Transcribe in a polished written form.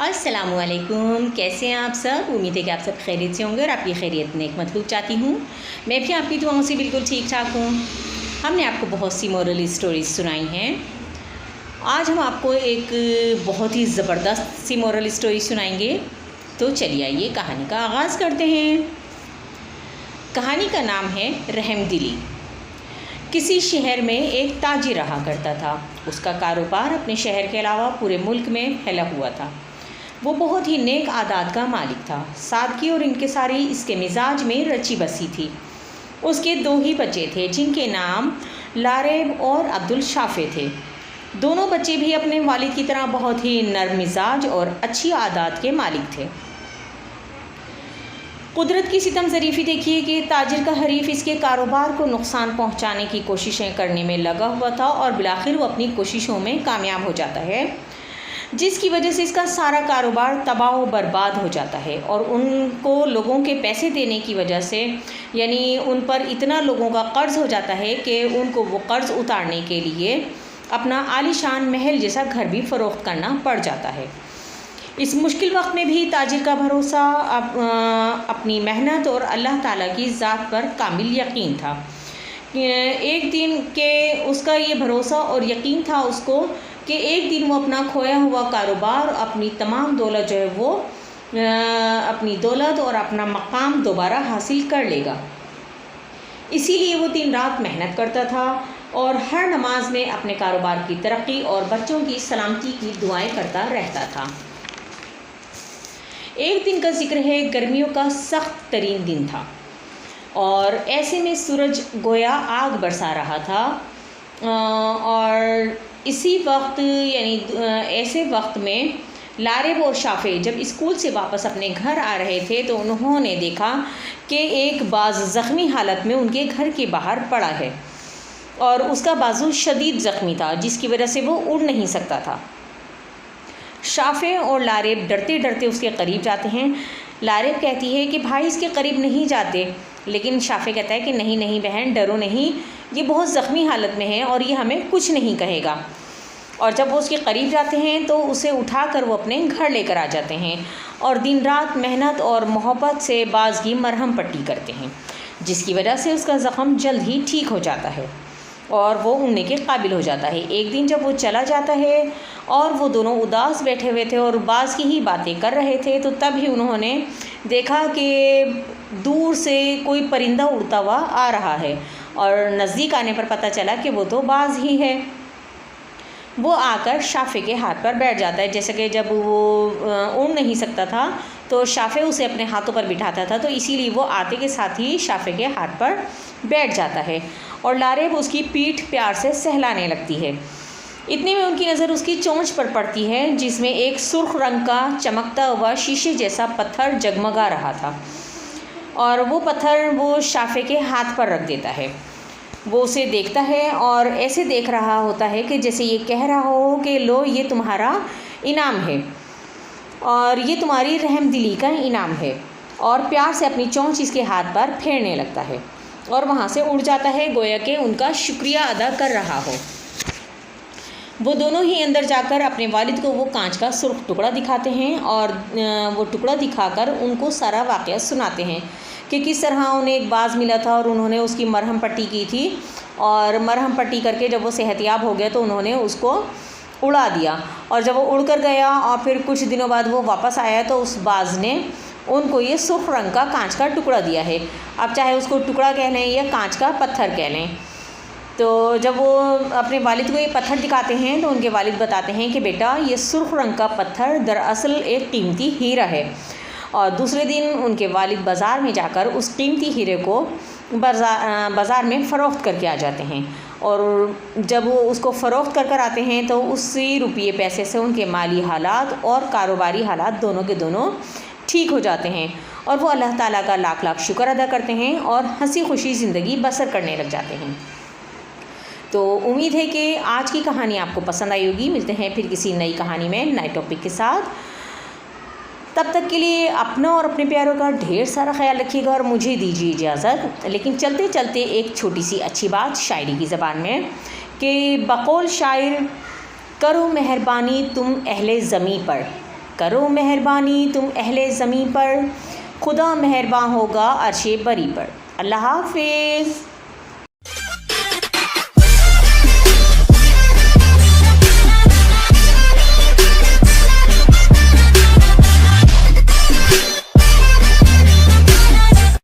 अस्सलामुअलैकुम, कैसे हैं आप सब। उम्मीद है कि आप सब खैरियत से होंगे और आपकी खैरियत नेक मतलूब चाहती हूँ। मैं भी आपकी दुआओं से बिल्कुल ठीक ठाक हूँ। हमने आपको बहुत सी मोरल स्टोरीज सुनाई हैं। आज हम आपको एक बहुत ही ज़बरदस्त सी मोरल स्टोरी सुनाएंगे। तो चलिए आइए कहानी का आगाज़ करते हैं। कहानी का नाम है रहमदिली। किसी शहर में एक ताजिर रहा करता था। उसका कारोबार अपने शहर के अलावा पूरे मुल्क में फैला हुआ था। वो बहुत ही नेक आदात का मालिक था। सादगी और इंकिसारी इसके मिजाज में रची बसी थी। उसके 2 ही बच्चे थे जिनके नाम लारेब और अब्दुल शाफे थे। दोनों बच्चे भी अपने वालिद की तरह बहुत ही नर्म मिजाज और अच्छी आदात के मालिक थे। कुदरत की सितम ज़रीफ़ी देखिए कि ताजिर का हरीफ इसके कारोबार को नुकसान पहुंचाने की कोशिशें करने में लगा हुआ था और बिलाखिर वो अपनी कोशिशों में कामयाब हो जाता है, जिसकी वजह से इसका सारा कारोबार तबाह व बर्बाद हो जाता है। और उनको लोगों के पैसे देने की वजह से यानी उन पर इतना लोगों का कर्ज़ हो जाता है कि उनको वो कर्ज़ उतारने के लिए अपना आलीशान महल जैसा घर भी फ़रोख्त करना पड़ जाता है। इस मुश्किल वक्त में भी ताजिर का भरोसा अपनी मेहनत और अल्लाह ताला की ज़ात पर कामिल यकीन था। एक दिन के उसका ये भरोसा और यकीन था उसको कि एक दिन वो अपना खोया हुआ कारोबार, अपनी तमाम दौलत जो है वो अपनी दौलत और अपना मकाम दोबारा हासिल कर लेगा। इसीलिए वो दिन रात मेहनत करता था और हर नमाज में अपने कारोबार की तरक्की और बच्चों की सलामती की दुआएं करता रहता था। एक दिन का जिक्र है, गर्मियों का सख्त तरीन दिन था और ऐसे में सूरज गोया आग बरसा रहा था। और इसी वक्त यानी ऐसे वक्त में लारेब और शाफे जब स्कूल से वापस अपने घर आ रहे थे तो उन्होंने देखा कि एक बाज ज़ख्मी हालत में उनके घर के बाहर पड़ा है और उसका बाजू शदीद ज़ख्मी था, जिसकी वजह से वो उड़ नहीं सकता था। शाफे और लारेब डरते डरते उसके करीब जाते हैं। लारेब कहती है कि भाई इसके करीब नहीं जाते, लेकिन शाफे कहता है कि नहीं नहीं बहन, डरो नहीं, ये बहुत ज़ख्मी हालत में है और ये हमें कुछ नहीं कहेगा। और जब वो उसके करीब जाते हैं तो उसे उठाकर वो अपने घर लेकर आ जाते हैं और दिन रात मेहनत और मोहब्बत से बाज की मरहम पट्टी करते हैं, जिसकी वजह से उसका ज़ख़म जल्द ही ठीक हो जाता है और वो उड़ने के काबिल हो जाता है। एक दिन जब वो चला जाता है और वो दोनों उदास बैठे हुए थे और बाज़ की ही बातें कर रहे थे, तो तभी उन्होंने देखा कि दूर से कोई परिंदा उड़ता हुआ आ रहा है और नज़दीक आने पर पता चला कि वो तो बाज़ ही है। वो आकर शाफे के हाथ पर बैठ जाता है। जैसे कि जब वो उड़ नहीं सकता था तो शाफे उसे अपने हाथों पर बिठाता था, तो इसीलिए वो आते के साथ ही शाफे के हाथ पर बैठ जाता है और लारेब उसकी पीठ प्यार से सहलाने लगती है। इतने में उनकी नज़र उसकी चोंच पर पड़ती है, जिसमें एक सुर्ख रंग का चमकता हुआ शीशे जैसा पत्थर जगमगा रहा था और वो पत्थर वो शाफे के हाथ पर रख देता है। वो उसे देखता है और ऐसे देख रहा होता है कि जैसे ये कह रहा हो कि लो, ये तुम्हारा इनाम है और ये तुम्हारी रहमदिली का इनाम है, और प्यार से अपनी चोंच इसके हाथ पर फेरने लगता है और वहाँ से उड़ जाता है, गोया कि उनका शुक्रिया अदा कर रहा हो। वो दोनों ही अंदर जाकर अपने वालिद को वो कांच का सुर्ख टुकड़ा दिखाते हैं और वो टुकड़ा दिखाकर उनको सारा वाक़या सुनाते हैं कि किस तरह उन्हें एक बाज़ मिला था और उन्होंने उसकी मरहम पट्टी की थी और मरहम पट्टी करके जब वो सेहतियाब हो गया तो उन्होंने उसको उड़ा दिया। और जब वो उड़ कर गया और फिर कुछ दिनों बाद वो वापस आया तो उस बाज़ ने उनको ये सुर्ख रंग का कांच का टुकड़ा दिया है। अब चाहे उसको टुकड़ा कह लें या कांच का पत्थर कह लें। तो जब वो अपने वालिद को ये पत्थर दिखाते हैं तो उनके वालिद बताते हैं कि बेटा, ये सुर्ख रंग का पत्थर दरअसल एक कीमती हीरा है। और दूसरे दिन उनके वालिद बाज़ार में जाकर उस कीमती हीरे को बाज़ार में फ़रोख्त करके आ जाते हैं और जब वो उसको फ़रोख्त कर आते हैं तो उसी रुपये पैसे से उनके माली हालात और कारोबारी हालात दोनों के दोनों ठीक हो जाते हैं और वो अल्लाह ताला का लाख लाख शुक्र अदा करते हैं और हंसी खुशी ज़िंदगी बसर करने लग जाते हैं। तो उम्मीद है कि आज की कहानी आपको पसंद आई होगी। मिलते हैं फिर किसी नई कहानी में नए टॉपिक के साथ। तब तक के लिए अपना और अपने प्यारों का ढेर सारा ख्याल रखिएगा और मुझे दीजिए इजाज़त। लेकिन चलते चलते एक छोटी सी अच्छी बात शायरी की ज़बान में कि बकौल शायर, करो मेहरबानी तुम अहले ज़मी पर, करो मेहरबानी तुम अहले ज़मीं पर, खुदा मेहरबान होगा अर्शे बरी पर। अल्लाह हाफ़िज़।